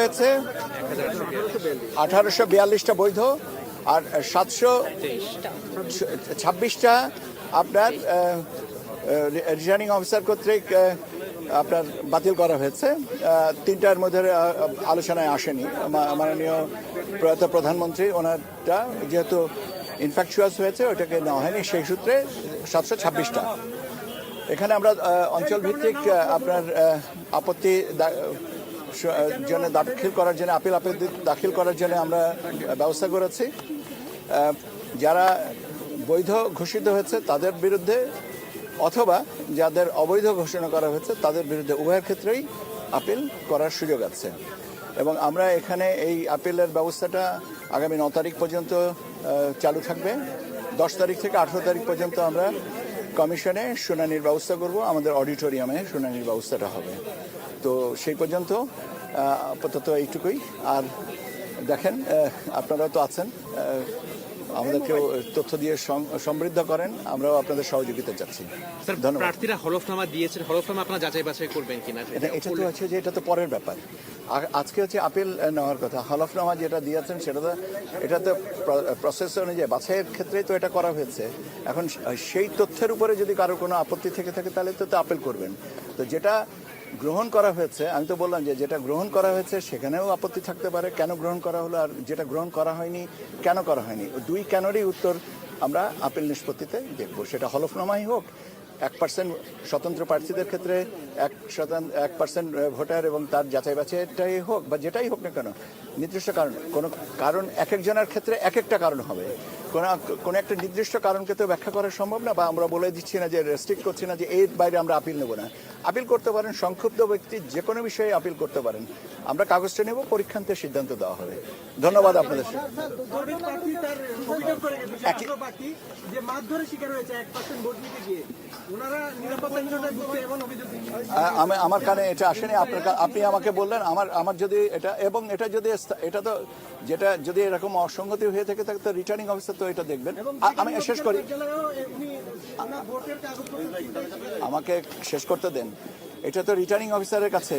হয়েছে 1842টা বৈধ, আর 726টা আপনার রিটার্নিং অফিসার কর্তৃক আপনার বাতিল করা হয়েছে। তিনটার মধ্যে আলোচনায় আসেনি। মাননীয় প্রয়াত প্রধানমন্ত্রী ওনারটা যেহেতু ইনফ্যাকচুয়াস হয়েছে ওটাকে নেওয়া হয়নি, সেই সূত্রে 726টা। এখানে আমরা অঞ্চল ভিত্তিক আপনার আপত্তি জন্য দাখিল করার জন্য আপিল দাখিল করার জন্য আমরা ব্যবস্থা করেছি। যারা বৈধ ঘোষিত হয়েছে তাদের বিরুদ্ধে অথবা যাদের অবৈধ ঘোষণা করা হয়েছে তাদের বিরুদ্ধে উভয়ের ক্ষেত্রেই আপিল করার সুযোগ আছে। এবং আমরা এখানে এই আপিলের ব্যবস্থাটা আগামী 9 তারিখ পর্যন্ত চালু থাকবে। 10 তারিখ থেকে 18 তারিখ পর্যন্ত আমরা কমিশনে শুনানির ব্যবস্থা করব, আমাদের অডিটোরিয়ামে শুনানির ব্যবস্থাটা হবে। তো সেই পর্যন্ত আপাতত এইটুকুই। আর দেখেন, আপনারা তো আছেন, আমাদেরকেও তথ্য দিয়ে সমৃদ্ধ করেন, আমরাও আপনাদের সহযোগিতা চাচ্ছি। ধন্যবাদ। প্রার্থীরা হলফনামা দিয়েছেন, হলফনামা আপনারা যাচাই বাছাই করবেন কিনা? এটা তো হচ্ছে যে এটা তো পরের ব্যাপার। আজকে হচ্ছে আপিল নেওয়ার কথা। হলফনামা যেটা দিয়েছেন এটা তো প্রসেস অনুযায়ী বাছাইয়ের ক্ষেত্রেই তো এটা করা হয়েছে। এখন সেই তথ্যের উপরে যদি কারো কোনো আপত্তি থেকে থাকে তাহলে তো আপিল করবেন। তো যেটা গ্রহণ করা হয়েছে, আমি তো বললাম যে যেটা গ্রহণ করা হয়েছে সেখানেও আপত্তি থাকতে পারে, কেন গ্রহণ করা হলো, আর যেটা গ্রহণ করা হয়নি কেন করা হয়নি, দুই কেনরই উত্তর আমরা আপিল নিষ্পত্তিতে দেখব। সেটা হলফনামাই হোক, 1% স্বতন্ত্র প্রার্থীদের ক্ষেত্রে 1% ভোটার এবং তার যাচাই বাছাইটাই হোক, বা যেটাই হোক না কেন, নির্দিষ্ট কোনো কারণ এক একজনের ক্ষেত্রে এক একটা কারণ হবে। কোনো একটা নির্দিষ্ট কারণকে তো ব্যাখ্যা করা সম্ভব না, বা আমরা বলে দিচ্ছি না যে রেস্ট্রিক্ট করছি না যে এর বাইরে আমরা আপিল নেব না। আপিল করতে পারেন, সংক্ষুব্ধ ব্যক্তি যে কোনো বিষয়ে আপিল করতে পারেন। আমরা কাগজটা নেব, পরীক্ষান্তে সিদ্ধান্ত দেওয়া হবে। ধন্যবাদ আপনাদের। আমার কানে এটা আসেনি, আপনি আমাকে বললেন। আমার যদি এটা, এবং এটা যদি এটা তো যেটা যদি এরকম অসঙ্গতি হয়ে থাকে তো রিটার্নিং অফিসার তো এটা দেখবেন। আমি শেষ করি, আমাকে শেষ করতে দেন। এটা তো রিটার্নিং অফিসারের কাছে